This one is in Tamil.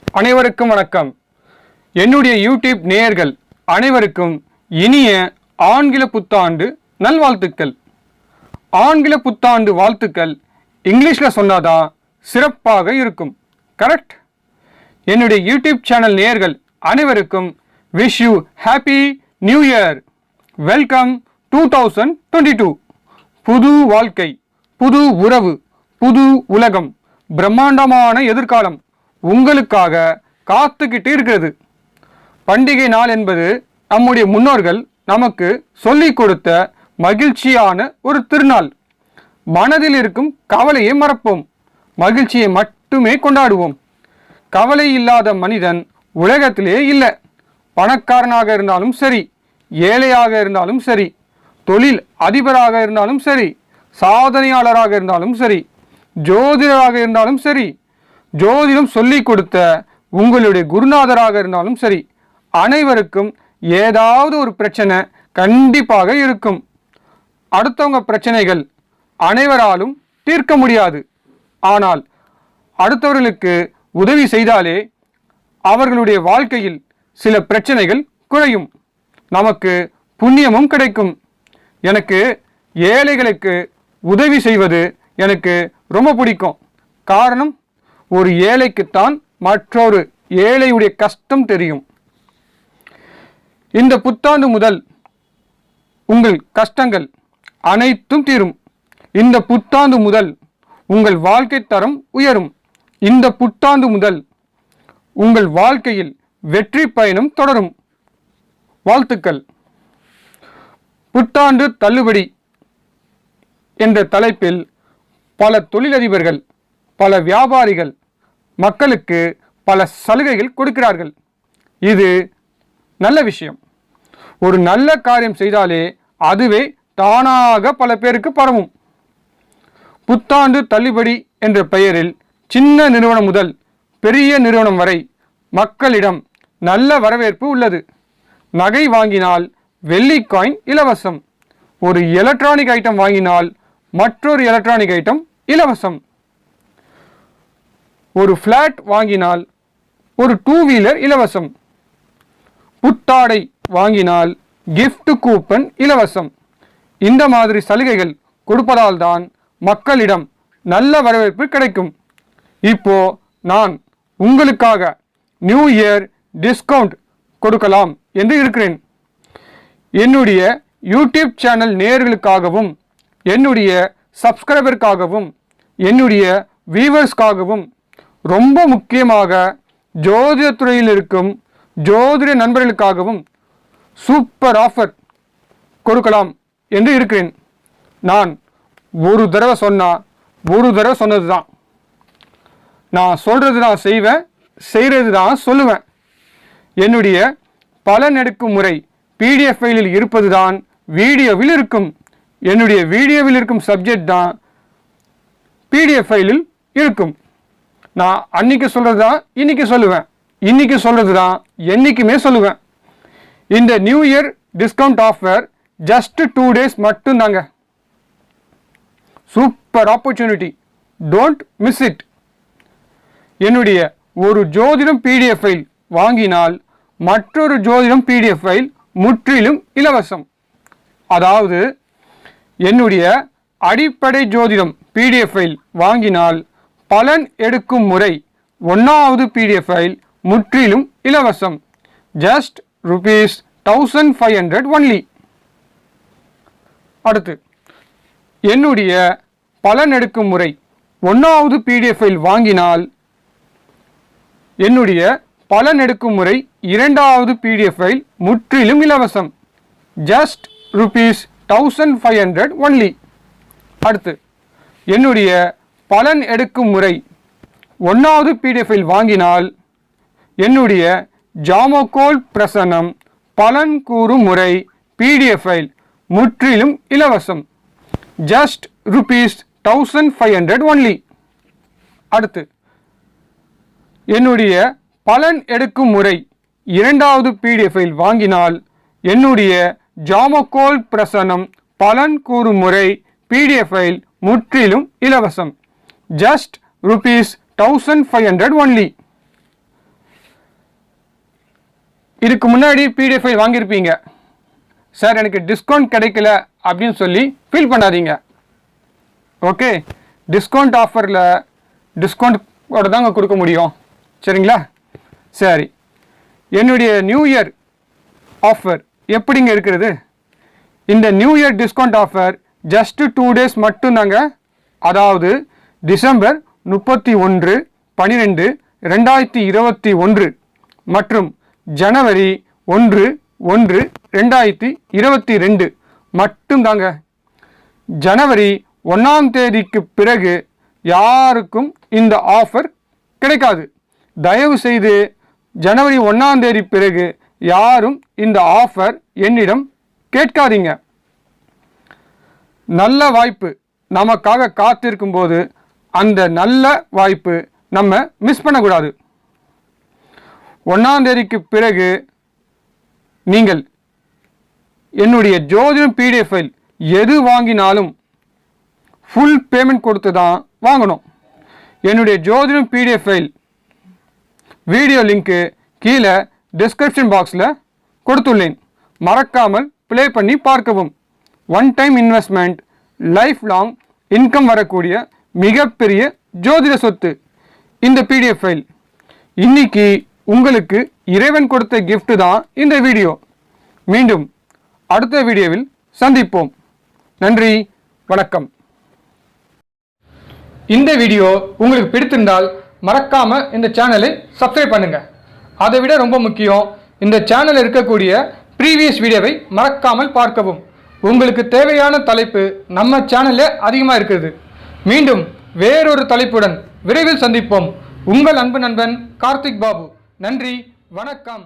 அனைவருக்கும் வணக்கம். என்னுடைய யூடியூப் நேயர்கள் அனைவருக்கும் இனிய ஆங்கில புத்தாண்டு நல்வாழ்த்துக்கள். ஆங்கில புத்தாண்டு வாழ்த்துக்கள் இங்கிலீஷில் சொன்னாதான் சிறப்பாக இருக்கும். கரெக்ட்? என்னுடைய யூடியூப் சேனல் நேயர்கள் அனைவருக்கும் wish you happy new year. Welcome 2022. புது வாழ்க்கை, புது உறவு, புது உலகம், பிரம்மாண்டமான எதிர்காலம் உங்களுக்காக காத்துக்கிட்டு இருக்கிறது. பண்டிகை நாள் என்பது நம்முடைய முன்னோர்கள் நமக்கு சொல்லிக் கொடுத்த மகிழ்ச்சியான ஒரு திருநாள். மனதில் இருக்கும் கவலையை மறப்போம், மகிழ்ச்சியை மட்டுமே கொண்டாடுவோம். கவலை இல்லாத மனிதன் உலகத்திலே இல்லை. பணக்காரனாக இருந்தாலும் சரி, ஏழையாக இருந்தாலும் சரி, தொழில் அதிபராக இருந்தாலும் சரி, சாதனையாளராக இருந்தாலும் சரி, ஜோதிடராக இருந்தாலும் சரி, ஜோதிடம் சொல்லிக் கொடுத்த உங்களுடைய குருநாதராக இருந்தாலும் சரி, அனைவருக்கும் ஏதாவது ஒரு பிரச்சனை கண்டிப்பாக இருக்கும். அடுத்தவங்க பிரச்சனைகள் அனைவராலும் தீர்க்க முடியாது. ஆனால் அடுத்தவர்களுக்கு உதவி செய்தாலே அவர்களுடைய வாழ்க்கையில் சில பிரச்சனைகள் குறையும், நமக்கு புண்ணியமும் கிடைக்கும். எனக்கு ஏழைகளுக்கு உதவி செய்வது எனக்கு ரொம்ப பிடிக்கும். காரணம், ஒரு ஏழைக்குத்தான் மற்றொரு ஏழையுடைய கஷ்டம் தெரியும். இந்த புத்தாண்டு முதல் உங்கள் கஷ்டங்கள் அனைத்தும் தீரும். இந்த புத்தாண்டு முதல் உங்கள் வாழ்க்கை தரம் உயரும். இந்த புத்தாண்டு முதல் உங்கள் வாழ்க்கையில் வெற்றி பயணம் தொடரும். வாழ்த்துக்கள். புத்தாண்டு தள்ளுபடி என்ற தலைப்பில் பல தொழிலதிபர்கள், பல வியாபாரிகள் மக்களுக்கு பல சலுகைகள் கொடுக்கிறார்கள். இது நல்ல விஷயம். ஒரு நல்ல காரியம் செய்தாலே அதுவே தானாக பல பேருக்கு பரவும். புத்தாண்டு தள்ளுபடி என்ற பெயரில் சின்ன நிறுவனம் முதல் பெரிய நிறுவனம் வரை மக்களிடம் நல்ல வரவேற்பு உள்ளது. நகை வாங்கினால் வெள்ளி காயின் இலவசம். ஒரு எலக்ட்ரானிக் ஐட்டம் வாங்கினால் மற்றொரு எலக்ட்ரானிக் ஐட்டம் இலவசம். ஒரு ஃப்ளாட் வாங்கினால் ஒரு 2 வீலர் இலவசம். புத்தாடை வாங்கினால் கிஃப்ட் கூப்பன் இலவசம். இந்த மாதிரி சலுகைகள் கொடுப்பதால் தான் மக்களிடம் நல்ல வரவேற்பு கிடைக்கும். இப்போ நான் உங்களுக்காக நியூ இயர் டிஸ்கவுண்ட் கொடுக்கலாம் என்று இருக்கிறேன். என்னுடைய யூடியூப் சேனல் நேயர்களுக்காகவும், என்னுடைய சப்ஸ்கிரைபருக்காகவும், என்னுடைய வியூவர்ஸ்க்காகவும், ரொம்ப முக்கியமாக ஜோதிடத்துறையில் இருக்கும் ஜோதிட நண்பர்களுக்காகவும் சூப்பர் ஆஃபர் கொடுக்கலாம் என்று இருக்கிறேன். நான் ஒரு தடவை சொன்னது தான். நான் சொல்கிறது தான் செய்வேன், செய்கிறது தான் சொல்லுவேன். என்னுடைய பலன் எடுக்கும் முறை பிடிஎஃப் ஃபைலில் இருப்பது தான் வீடியோவில் இருக்கும். என்னுடைய வீடியோவில் இருக்கும் சப்ஜெக்ட் தான் பிடிஎஃப் ஃபைலில் இருக்கும். நான் அன்னைக்கு சொல்கிறது தான் இன்னைக்கு சொல்லுவேன், இன்னைக்கு சொல்கிறது தான் என்றைக்குமே சொல்லுவேன். இந்த new year discount offer just 2 days மட்டும்தாங்க. Super opportunity, don't miss it. என்னுடைய ஒரு ஜோதிடம் பிடிஎஃப் ஃபைல் வாங்கினால் மற்றொரு ஜோதிடம் பிடிஎஃப் ஃபைல் முற்றிலும் இலவசம். அதாவது என்னுடைய அடிப்படை ஜோதிடம் பிடிஎஃப் ஃபைல் வாங்கினால் பலன் எடுக்கும் முறை 1வது பிடிஎஃப் ஃபைல் முற்றிலும் இலவசம். Just ₹1500 only. அடுத்து, என்னுடைய பலன் எடுக்கும் முறை 1வது பிடிஎஃப் ஃபைல் வாங்கினால் என்னுடைய பலன் எடுக்கும் முறை 2வது பிடிஎஃப் ஃபைல் முற்றிலும் இலவசம். Just ₹1500 only. அடுத்து, என்னுடைய பலன் எடுக்கும் முறை 1வது பிடிஎஃப் ஃபைல் வாங்கினால் என்னுடைய ஜாமோகோல் பிரசனம் பலன் கூறும் முறை பிடிஎஃப் ஃபைல் முற்றிலும் இலவசம். Just ₹1500 only. அடுத்து, என்னுடைய பலன் எடுக்கும் முறை 2வது பிடிஎஃப் ஃபைல் வாங்கினால் என்னுடைய ஜாமோகோல் பிரசனம் பலன் கூறும் முறை பிடிஎஃப் ஃபைல் முற்றிலும் இலவசம். Just ₹1500 only. இதுக்கு முன்னாடி பிடிஎஃப் ஃபைல் வாங்கியிருப்பீங்க. சார் எனக்கு டிஸ்கவுண்ட் கிடைக்கல அப்படின்னு சொல்லி ஃபீல் பண்ணாதீங்க. ஓகே, டிஸ்கவுண்ட் ஆஃபரில் டிஸ்கவுண்ட்டோட தாங்க கொடுக்க முடியும். சரிங்களா? சரி, என்னுடைய நியூ இயர் ஆஃபர் எப்படிங்க இருக்கிறது? இந்த new year discount offer just 2 days மட்டும்தாங்க. அதாவது டிசம்பர் 31/12/2021 மற்றும் ஜனவரி 1/1/2022 மட்டும்தாங்க. ஜனவரி 1ஆம் தேதிக்கு பிறகு யாருக்கும் இந்த ஆஃபர் கிடைக்காது. தயவு செய்து ஜனவரி 1ஆம் தேதி பிறகு யாரும் இந்த ஆஃபர் என்னிடம் கேட்காதீங்க. நல்ல வாய்ப்பு நமக்காக காத்திருக்கும் போது அந்த நல்ல வாய்ப்பு நம்ம மிஸ் பண்ணக்கூடாது. 1ஆம் தேதிக்கு பிறகு நீங்கள் என்னுடைய ஜோதிடம் பிடிஎஃப் ஃபைல் எது வாங்கினாலும் ஃபுல் பேமெண்ட் கொடுத்து தான் வாங்கணும். என்னுடைய ஜோதிடம் பிடிஎஃப் ஃபைல் வீடியோ லிங்க்கு கீழே டிஸ்கிரிப்ஷன் பாக்ஸில் கொடுத்துள்ளேன். மறக்காமல் ப்ளே பண்ணி பார்க்கவும். 1 time investment, life long income வரக்கூடிய மிகப்பெரிய ஜோதிட சொத்து இந்த பிடிஎஃப் ஃபைல். இன்னைக்கு உங்களுக்கு இறைவன் கொடுத்த gift தான் இந்த வீடியோ. மீண்டும் அடுத்த வீடியோவில் சந்திப்போம். நன்றி, வணக்கம். இந்த வீடியோ உங்களுக்கு பிடித்திருந்தால் மறக்காம இந்த சேனலை சப்ஸ்கிரைப் பண்ணுங்க. அதை விட ரொம்ப முக்கியம், இந்த சேனலில் இருக்கக்கூடிய ப்ரீவியஸ் வீடியோவை மறக்காமல் பார்க்கவும். உங்களுக்கு தேவையான தலைப்பு நம்ம சேனலில் அதிகமாக இருக்குது. மீண்டும் வேறொரு தலைப்புடன் விரைவில் சந்திப்போம். உங்கள் அன்பு நண்பன் கார்த்திக் பாபு. நன்றி, வணக்கம்.